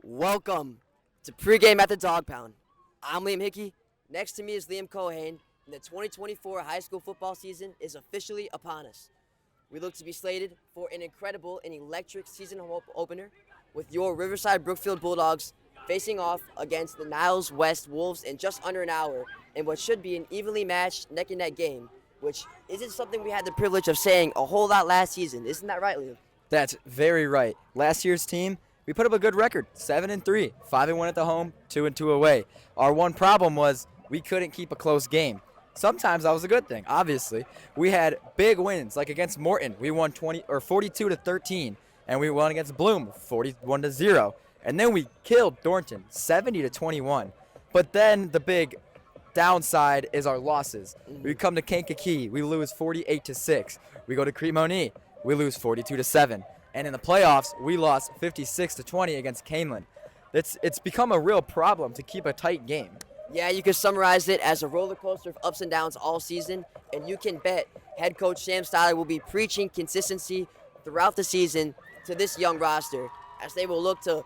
Welcome to Pregame at the Dog Pound. I'm Liam Hickey. Next to me is Liam Keohane, and the 2024 high school football season is officially upon us. We look to be slated for an incredible and electric season opener with your Riverside Brookfield Bulldogs facing off against the Niles West Wolves in just under an hour in what should be an evenly matched neck-and-neck game, which isn't something we had the privilege of saying a whole lot last season. Isn't that right, Liam? That's very right. Last year's team, we put up a good record, 7-3, 5-1 at the home, 2-2 away. Our one problem was we couldn't keep a close game. Sometimes that was a good thing, obviously. We had big wins, like against Morton. We won 42-13, and we won against Bloom 41-0. And then we killed Thornton 70-21. But then the big downside is our losses. We come to Kankakee, we lose 48-6. We go to Cremoni, we lose 42-7. And in the playoffs, we lost 56-20 against Canelan. It's become a real problem to keep a tight game. Yeah, you could summarize it as a roller coaster of ups and downs all season, and you can bet head coach Sam Styler will be preaching consistency throughout the season to this young roster as they will look to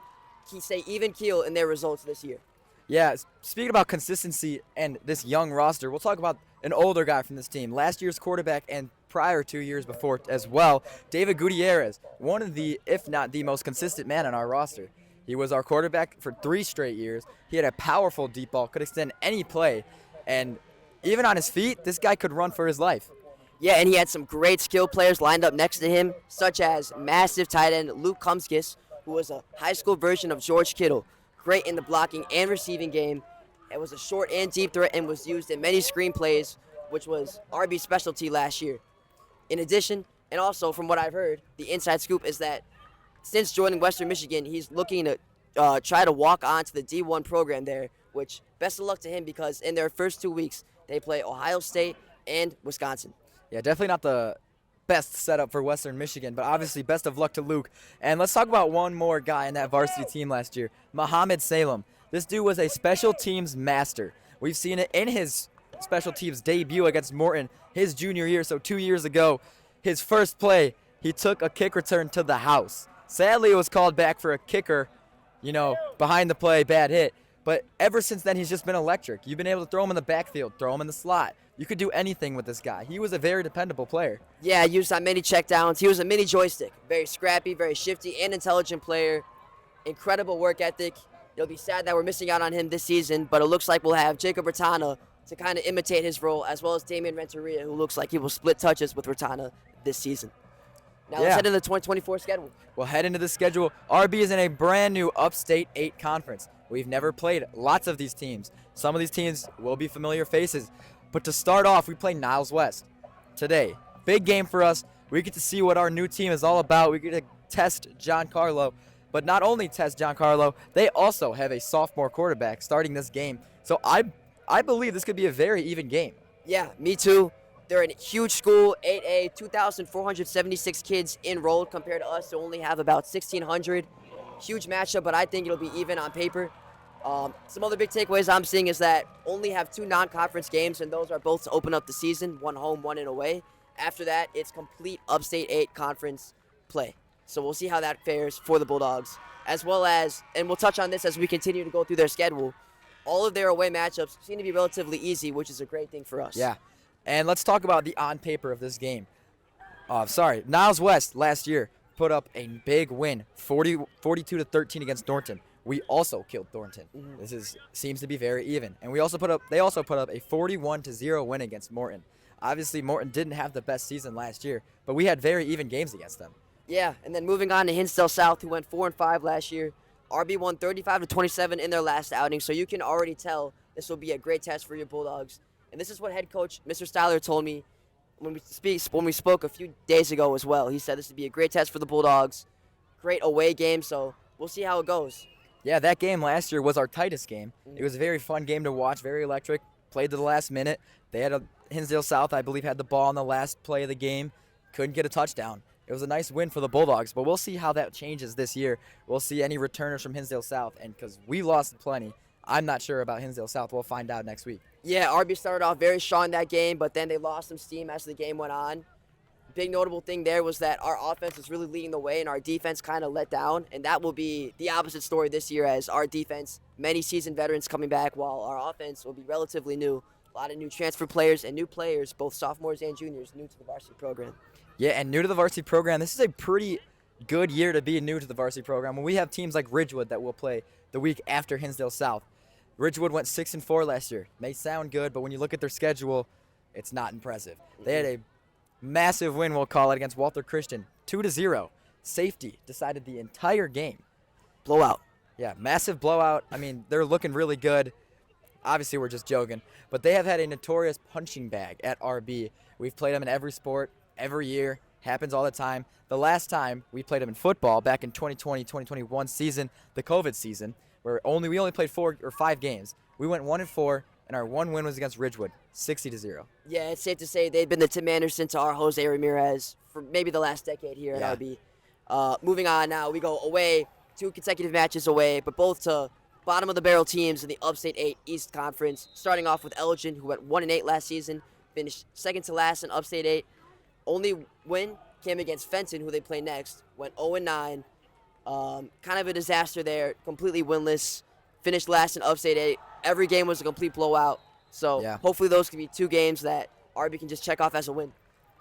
stay even keel in their results this year. Yeah, speaking about consistency and this young roster, we'll talk about an older guy from this team. Last year's quarterback and prior 2 years before as well, David Gutierrez, one of the, if not the most consistent man on our roster. He was our quarterback for 3 straight years. He had a powerful deep ball, could extend any play, and even on his feet, this guy could run for his life. Yeah, and he had some great skill players lined up next to him, such as massive tight end Luke Kumskis, who was a high school version of George Kittle, great in the blocking and receiving game. It was a short and deep threat and was used in many screen plays, which was RB's specialty last year. In addition, and also from what I've heard, the inside scoop is that since joining Western Michigan, he's looking to try to walk on to the D1 program there, which best of luck to him because in their first 2 weeks, they play Ohio State and Wisconsin. Yeah, definitely not the best setup for Western Michigan, but obviously best of luck to Luke. And let's talk about one more guy in that varsity team last year, Muhammad Salem. This dude was a special teams master. We've seen it in his special teams debut against Morton his junior year, so 2 years ago. His first play, he took a kick return to the house. Sadly, it was called back for a kicker, behind the play, bad hit. But ever since then, he's just been electric. You've been able to throw him in the backfield, throw him in the slot. You could do anything with this guy. He was a very dependable player. Yeah, used on many checkdowns. He was a mini joystick. Very scrappy, very shifty, and intelligent player. Incredible work ethic. It'll be sad that we're missing out on him this season, but it looks like we'll have Jacob Ratana to kind of imitate his role, as well as Damian Renteria, who looks like he will split touches with Ratana this season. Now let's head into the 2024 schedule. We'll head into the schedule. RB is in a brand new Upstate 8 conference. We've never played lots of these teams. Some of these teams will be familiar faces. But to start off, we play Niles West today. Big game for us. We get to see what our new team is all about. We get to test Giancarlo. But not only test Giancarlo, they also have a sophomore quarterback starting this game. So I believe this could be a very even game. Yeah, me too. They're a huge school, 8A, 2,476 kids enrolled compared to us who only have about 1,600. Huge matchup, but I think it'll be even on paper. Some other big takeaways I'm seeing is that only have 2 non-conference games, and those are both to open up the season, one home, one and away. After that, it's complete Upstate 8 conference play. So we'll see how that fares for the Bulldogs, as well as, and we'll touch on this as we continue to go through their schedule, all of their away matchups seem to be relatively easy, which is a great thing for us. Yeah. And let's talk about the on paper of this game. Niles West last year put up a big win, 42-13 against Thornton. We also killed Thornton. Mm-hmm. This seems to be very even. And they also put up a 41-0 win against Morton. Obviously, Morton didn't have the best season last year, but we had very even games against them. Yeah, and then moving on to Hinsdale South, who went 4-5 last year. RB won 35-27 in their last outing, so you can already tell this will be a great test for your Bulldogs. And this is what head coach Mr. Styler told me when we spoke a few days ago as well. He said this would be a great test for the Bulldogs, great away game, so we'll see how it goes. Yeah, that game last year was our tightest game. It was a very fun game to watch, very electric, played to the last minute. They had Hinsdale South, I believe, had the ball on the last play of the game, couldn't get a touchdown. It was a nice win for the Bulldogs, but we'll see how that changes this year. We'll see any returners from Hinsdale South, and because we lost plenty, I'm not sure about Hinsdale South. We'll find out next week. Yeah, RB started off very strong in that game, but then they lost some steam as the game went on. big notable thing there was that our offense was really leading the way and our defense kind of let down, and that will be the opposite story this year as our defense, many seasoned veterans coming back, while our offense will be relatively new. A lot of new transfer players and new players, both sophomores and juniors, new to the varsity program. Yeah, and new to the varsity program, this is a pretty good year to be new to the varsity program. When we have teams like Ridgewood that will play the week after Hinsdale South. Ridgewood went 6-4 last year. May sound good, but when you look at their schedule, it's not impressive. They had a massive win, we'll call it, against Walter Christian, 2-0. Safety decided the entire game. Blowout. Yeah, massive blowout. I mean, they're looking really good. Obviously, we're just joking, but they have had a notorious punching bag at RB. We've played them in every sport, every year. Happens all the time. The last time we played them in football, back in 2020-2021 season, the COVID season, where we only played 4 or 5 games. We went 1-4, and our one win was against Ridgewood, 60-0. Yeah, it's safe to say they've been the Tim Anderson to our Jose Ramirez for maybe the last decade here at RB. Moving on now, we go away, 2 consecutive matches away, but both to bottom of the barrel teams in the Upstate 8 East Conference. Starting off with Elgin, who went 1-8 last season, finished second to last in Upstate 8. Only win came against Fenton, who they play next, went 0-9. Kind of a disaster there, completely winless. Finished last in Upstate 8. Every game was a complete blowout. So hopefully those can be 2 games that RB can just check off as a win.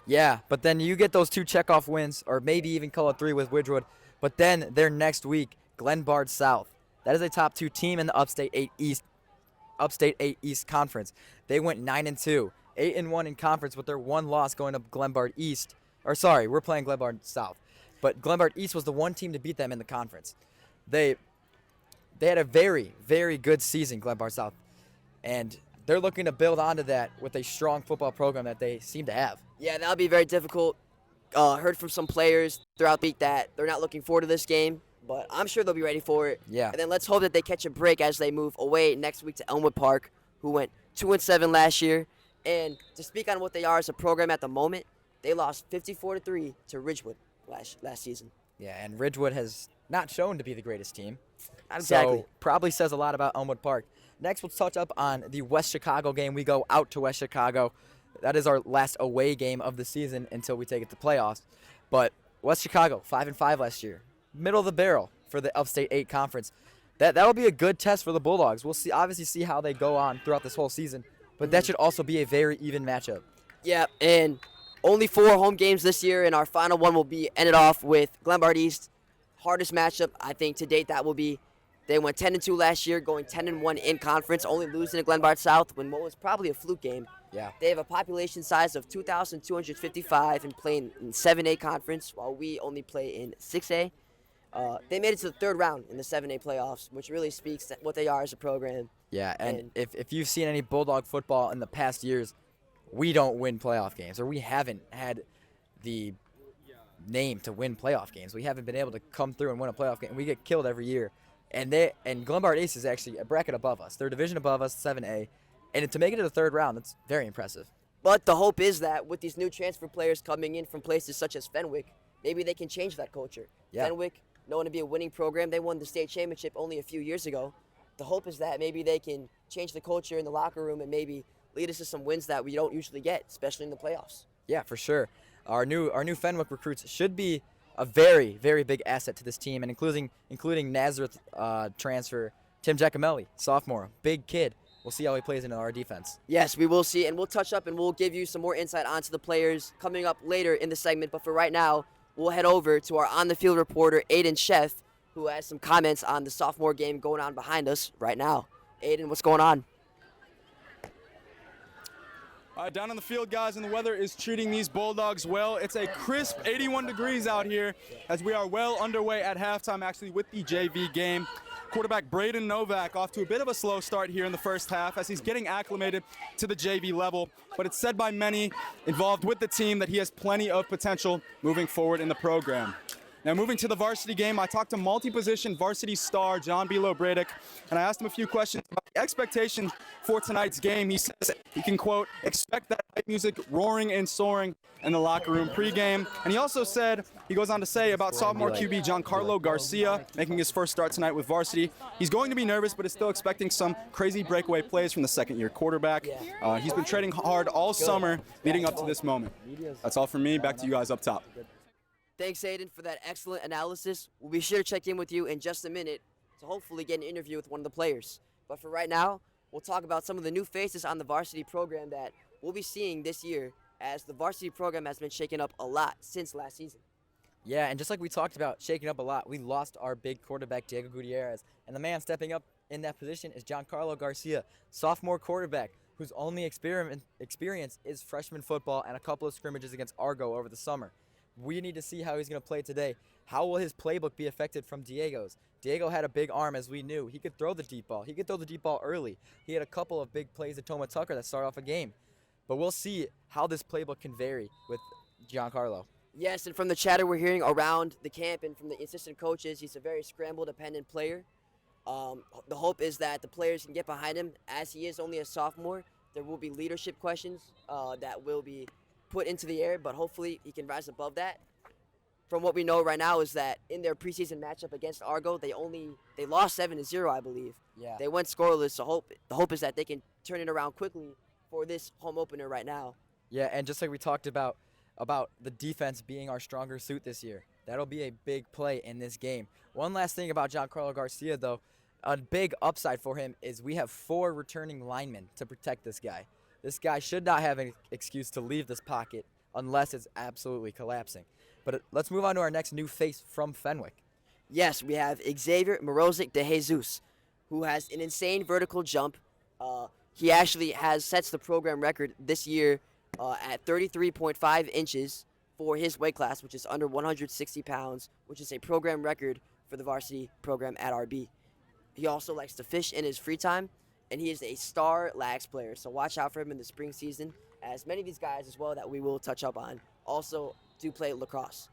Yeah, but then you get those 2 check-off wins, or maybe even call it 3 with Ridgewood. But then their next week, Glenbard South. That is a top 2 team in the Upstate 8 East Conference. They went 9-2, 8-1 in conference with their 1 loss going to Glenbard East. Or sorry, we're playing Glenbard South. But Glenbard East was the one team to beat them in the conference. They had a very, very good season, Glenbard South. And they're looking to build onto that with a strong football program that they seem to have. Yeah, that'll be very difficult. Heard from some players throughout the week that they're not looking forward to this game, but I'm sure they'll be ready for it. Yeah. And then let's hope that they catch a break as they move away next week to Elmwood Park, who went 2-7 last year. And to speak on what they are as a program at the moment, they lost 54-3 to Ridgewood last season. Yeah, and Ridgewood has not shown to be the greatest team. Exactly. So probably says a lot about Elmwood Park. Next, we'll touch up on the West Chicago game. We go out to West Chicago. That is our last away game of the season until we take it to playoffs. But West Chicago, 5-5 last year. Middle of the barrel for the Upstate 8 Conference. That'll be a good test for the Bulldogs. We'll obviously see how they go on throughout this whole season. But that should also be a very even matchup. Yeah, and only 4 home games this year, and our final one will be ended off with Glenbard East. Hardest matchup, I think, to date that will be. They went 10-2 last year, going 10-1 in conference, only losing to Glenbard South when what was probably a fluke game. Yeah. They have a population size of 2,255 and playing in 7A conference, while we only play in 6A. They made it to the 3rd round in the 7A playoffs, which really speaks to what they are as a program. Yeah, and if you've seen any Bulldog football in the past years, we don't win playoff games, or we haven't had the name to win playoff games. We haven't been able to come through and win a playoff game. We get killed every year. And Glenbard East is actually a bracket above us. They're a division above us, 7A. And to make it to the 3rd round, that's very impressive. But the hope is that with these new transfer players coming in from places such as Fenwick, maybe they can change that culture. Yeah. Fenwick, known to be a winning program, they won the state championship only a few years ago. The hope is that maybe they can change the culture in the locker room and maybe lead us to some wins that we don't usually get, especially in the playoffs. Yeah, for sure. Our new Fenwick recruits should be a very, very big asset to this team, and including Nazareth transfer Tim Giacomelli, sophomore, big kid. We'll see how he plays into our defense. Yes, we will see, and we'll touch up and we'll give you some more insight onto the players coming up later in the segment. But for right now, we'll head over to our on-the-field reporter, Aiden Schoeff, who has some comments on the sophomore game going on behind us right now. Aiden, what's going on? Down on the field, guys, and the weather is treating these Bulldogs well. It's a crisp 81 degrees out here as we are well underway at halftime, actually, with the JV game. Quarterback Braden Novak off to a bit of a slow start here in the first half as he's getting acclimated to the JV level. But it's said by many involved with the team that he has plenty of potential moving forward in the program. Now, moving to the varsity game, I talked to multi-position varsity star John Bilo Bradick, and I asked him a few questions about the expectation for tonight's game. He says he can, quote, expect that music roaring and soaring in the locker room pregame. And he goes on to say about sophomore QB Giancarlo Garcia making his first start tonight with varsity. He's going to be nervous, but is still expecting some crazy breakaway plays from the second-year quarterback. He's been training hard all summer leading up to this moment. That's all from me. Back to you guys up top. Thanks, Aiden, for that excellent analysis. We'll be sure to check in with you in just a minute to hopefully get an interview with one of the players. But for right now, we'll talk about some of the new faces on the varsity program that we'll be seeing this year, as the varsity program has been shaken up a lot since last season. Yeah, and just like we talked about shaking up a lot, we lost our big quarterback, Diego Gutierrez. And the man stepping up in that position is Giancarlo Garcia, sophomore quarterback, whose only experience is freshman football and a couple of scrimmages against Argo over the summer. We need to see how he's going to play today. How will his playbook be affected from Diego's? Diego had a big arm, as we knew. He could throw the deep ball. He could throw the deep ball early. He had a couple of big plays to Toma Tucker that start off a game. But we'll see how this playbook can vary with Giancarlo. Yes, and from the chatter we're hearing around the camp and from the assistant coaches, he's a very scramble-dependent player. The hope is that the players can get behind him. As he is only a sophomore, there will be leadership questions that will be put into the air, but hopefully he can rise above that. From what we know right now is that in their preseason matchup against Argo, they lost 7-0, I believe. Yeah. They went scoreless, so the hope is that they can turn it around quickly for this home opener right now. Yeah, and just like we talked about the defense being our stronger suit this year, that'll be a big play in this game. One last thing about Giancarlo Garcia, though, a big upside for him is we have 4 returning linemen to protect this guy. This guy should not have an excuse to leave this pocket unless it's absolutely collapsing. But let's move on to our next new face from Fenwick. Yes, we have Xavier Morozic de Jesus, who has an insane vertical jump. He actually sets the program record this year at 33.5 inches for his weight class, which is under 160 pounds, which is a program record for the varsity program at RB. He also likes to fish in his free time, and he is a star lags player, so watch out for him in the spring season, as many of these guys as well that we will touch up on also do play lacrosse.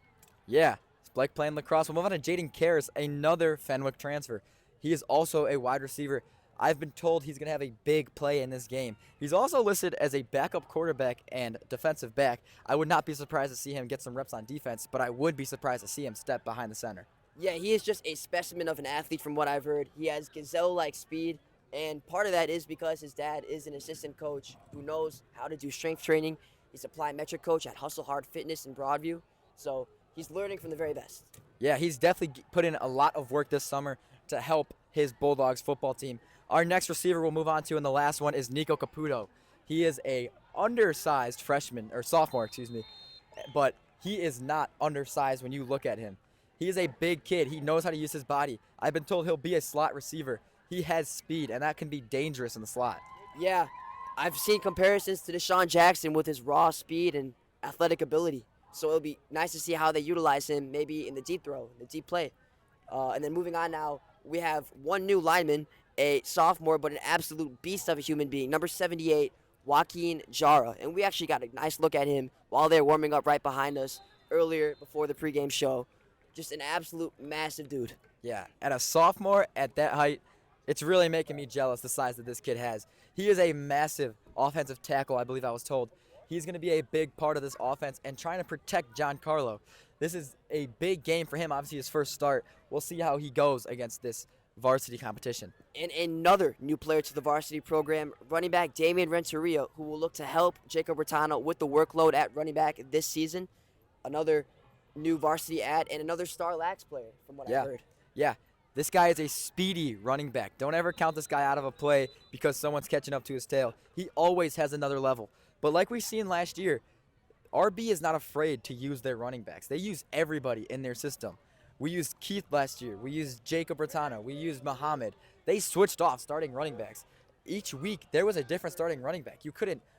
Yeah, it's Blake playing lacrosse. We'll move on to Jaden Karras, another Fenwick transfer. He is also a wide receiver. I've been told he's going to have a big play in this game. He's also listed as a backup quarterback and defensive back. I would not be surprised to see him get some reps on defense, but I would be surprised to see him step behind the center. Yeah, he is just a specimen of an athlete from what I've heard. He has gazelle-like speed, and part of that is because his dad is an assistant coach who knows how to do strength training. He's a plyometric coach at Hustle Hard Fitness in Broadview, so he's learning from the very best. Yeah, he's definitely put in a lot of work this summer to help his Bulldogs football team. Our next receiver we'll move on to, and the last one is Nico Caputo. He is a undersized sophomore, but he is not undersized when you look at him. He is a big kid. He knows how to use his body. I've been told he'll be a slot receiver. He has speed, and that can be dangerous in the slot. Yeah, I've seen comparisons to Deshaun Jackson with his raw speed and athletic ability. So it'll be nice to see how they utilize him maybe in the deep throw, the deep play. And then moving on now, we have one new lineman, a sophomore, but an absolute beast of a human being, number 78, Joaquin Jara. And we actually got a nice look at him while they were warming up right behind us earlier before the pregame show. Just an absolute massive dude. Yeah, at a sophomore at that height, it's really making me jealous the size that this kid has. He is a massive offensive tackle, I believe I was told. He's going to be a big part of this offense and trying to protect Giancarlo. This is a big game for him, obviously his first start. We'll see how he goes against this varsity competition. And another new player to the varsity program, running back Damian Renteria, who will look to help Jacob Bertano with the workload at running back this season. Another new varsity ad and another star lax player from what I've heard. Yeah, this guy is a speedy running back. Don't ever count this guy out of a play because someone's catching up to his tail. He always has another level. But like we seen last year, RB is not afraid to use their running backs. They use everybody in their system. We used Keith last year. We used Jacob Bertano. We used Muhammad. They switched off starting running backs. Each week, there was a different starting running back.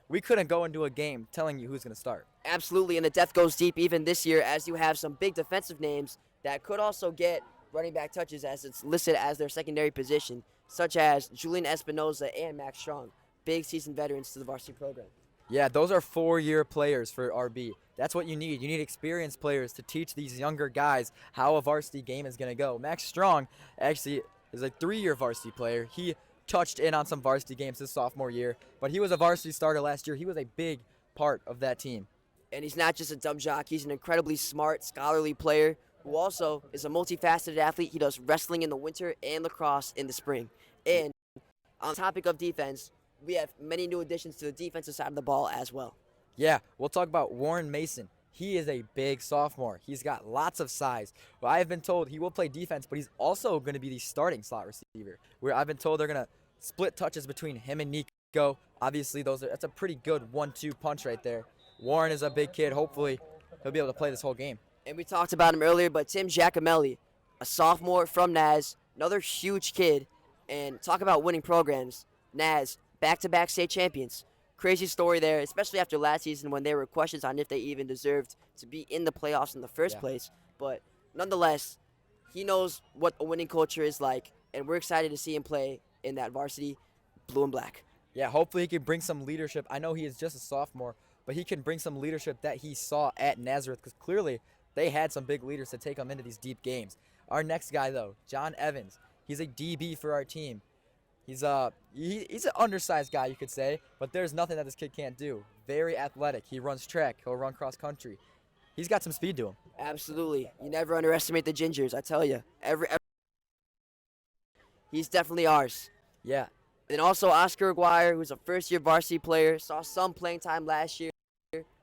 We couldn't go into a game telling you who's going to start. Absolutely, and the depth goes deep even this year as you have some big defensive names that could also get running back touches as it's listed as their secondary position, such as Julian Espinoza and Max Strong, big seasoned veterans to the varsity program. Yeah, those are 4-year players for RB. That's what you need. You need experienced players to teach these younger guys how a varsity game is going to go. Max Strong actually is a 3-year varsity player. He touched in on some varsity games his sophomore year, but he was a varsity starter last year. He was a big part of that team. And he's not just a dumb jock. He's an incredibly smart, scholarly player who also is a multifaceted athlete. He does wrestling in the winter and lacrosse in the spring. And on the topic of defense, we have many new additions to the defensive side of the ball as well. Yeah, we'll talk about Warren Mason. He is a big sophomore. He's got lots of size. Well, I have been told he will play defense, but he's also going to be the starting slot receiver. Where I've been told they're going to split touches between him and Nico. Obviously, that's a pretty good 1-2 punch right there. Warren is a big kid. Hopefully, he'll be able to play this whole game. And we talked about him earlier, but Tim Giacomelli, a sophomore from Naz, another huge kid. And talk about winning programs. Naz, back-to-back state champions. Crazy story there, especially after last season when there were questions on if they even deserved to be in the playoffs in the first place. But nonetheless, he knows what a winning culture is like, and we're excited to see him play in that varsity blue and black. Yeah, hopefully he can bring some leadership. I know he is just a sophomore, but he can bring some leadership that he saw at Nazareth, because clearly they had some big leaders to take them into these deep games. Our next guy, though, John Evans. He's a DB for our team. He's an undersized guy, you could say, but there's nothing that this kid can't do. Very athletic. He runs track. He'll run cross country. He's got some speed to him. Absolutely. You never underestimate the Gingers, I tell you. He's definitely ours. Yeah. And also Oscar Aguirre, who's a first-year varsity player, saw some playing time last year,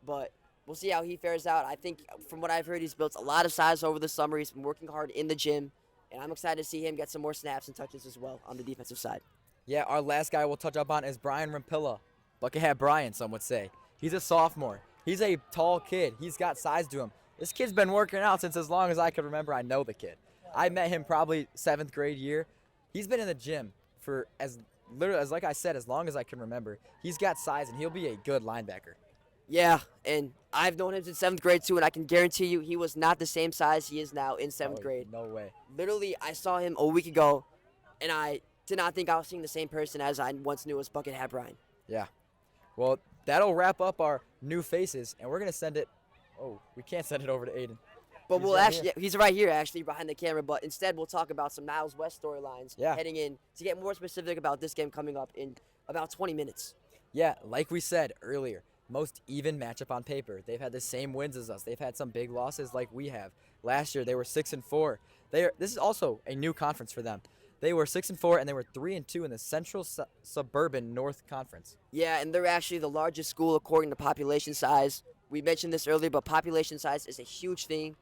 but we'll see how he fares out. I think from what I've heard, he's built a lot of size over the summer. He's been working hard in the gym, and I'm excited to see him get some more snaps and touches as well on the defensive side. Yeah, our last guy we'll touch up on is Brian Rampilla. Bucket Hat Brian, some would say. He's a sophomore. He's a tall kid. He's got size to him. This kid's been working out since as long as I can remember. I know the kid. I met him probably 7th grade year. He's been in the gym for as like I said, as long as I can remember. He's got size, and he'll be a good linebacker. Yeah, and I've known him since 7th grade too, and I can guarantee you he was not the same size he is now in 7th grade. No way. Literally, I saw him a week ago, and I did not think I was seeing the same person as I once knew as Bucket Hat Brian. Yeah. Well, that'll wrap up our new faces, and we're going to send it. Oh, we can't send it over to Aiden. But he's right here, actually, behind the camera. But instead, we'll talk about some Niles West storylines heading in to get more specific about this game coming up in about 20 minutes. Yeah, like we said earlier, most even matchup on paper. They've had the same wins as us. They've had some big losses like we have. Last year, they were 6-4. This is also a new conference for them. They were 6-4, and they were 3-2 in the Central Suburban North Conference. Yeah, and they're actually the largest school according to population size. We mentioned this earlier, but population size is a huge thing.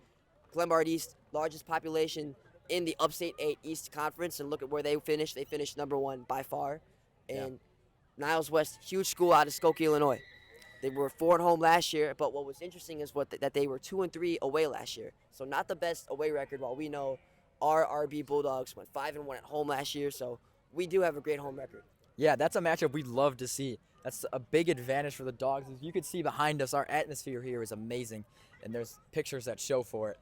Glenbard East, largest population in the Upstate 8 East Conference, and look at where they finished. They finished #1 by far. And Niles West, huge school out of Skokie, Illinois. They were 4 at home last year, but what was interesting is that they were 2-3 away last year. So not the best away record, while we know our RB Bulldogs went 5-1 at home last year, so we do have a great home record. Yeah, that's a matchup we'd love to see. That's a big advantage for the Dogs. As you can see behind us, our atmosphere here is amazing, and there's pictures that show for it.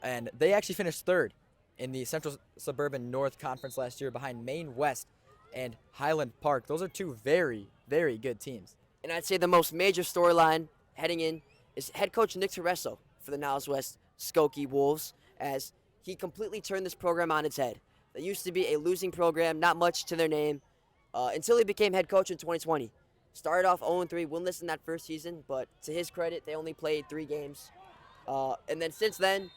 And they actually finished 3rd in the Central Suburban North Conference last year behind Maine West and Highland Park. Those are 2 very, very good teams. And I'd say the most major storyline heading in is head coach Nick Tereso for the Niles West Skokie Wolves, as he completely turned this program on its head. They used to be a losing program, not much to their name, until he became head coach in 2020. Started off 0-3, winless in that first season, but to his credit, they only played 3 games. And then since then,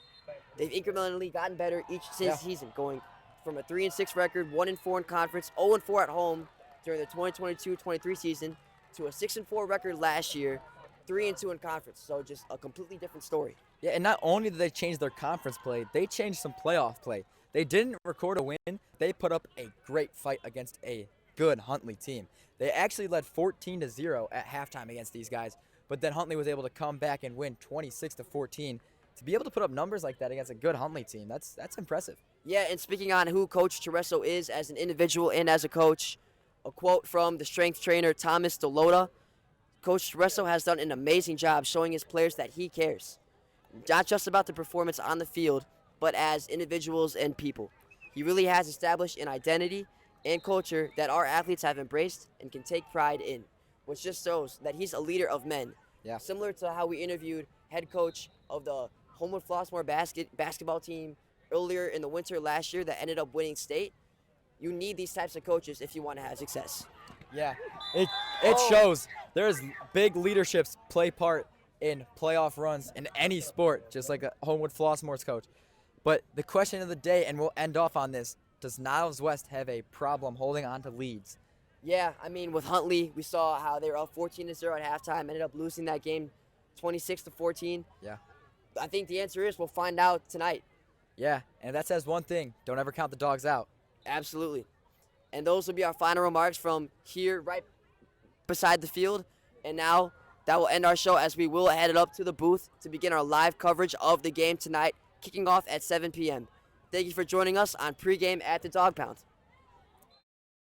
they've incrementally gotten better each season, going from a 3-6 record, 1-4 in conference, 0-4 at home during the 2022-23 season, to a 6-4 record last year, 3-2 in conference. So just a completely different story. Yeah, and not only did they change their conference play, they changed some playoff play. They didn't record a win. They put up a great fight against a good Huntley team. They actually led 14-0 at halftime against these guys, but then Huntley was able to come back and win 26-14. To be able to put up numbers like that against a good Huntley team, that's impressive. Yeah, and speaking on who Coach Tereso is as an individual and as a coach, a quote from the strength trainer Thomas DeLota: Coach Tereso has done an amazing job showing his players that he cares. Not just about the performance on the field, but as individuals and people. He really has established an identity and culture that our athletes have embraced and can take pride in, which just shows that he's a leader of men. Yeah. Similar to how we interviewed head coach of the Homewood Flossmoor basketball team earlier in the winter last year that ended up winning state. You need these types of coaches if you want to have success. Yeah, it shows. There's big leaderships play part in playoff runs in any sport, just like a Homewood Flossmoor's coach. But the question of the day, and we'll end off on this, does Niles West have a problem holding on to leads? Yeah, I mean, with Huntley, we saw how they were up 14-0 at halftime, ended up losing that game 26-14. Yeah. I think the answer is we'll find out tonight. Yeah, and that says one thing. Don't ever count the dogs out. Absolutely. And those will be our final remarks from here right beside the field. And now that will end our show as we will head up to the booth to begin our live coverage of the game tonight, kicking off at 7 p.m. Thank you for joining us on Pregame at the Dog Pound.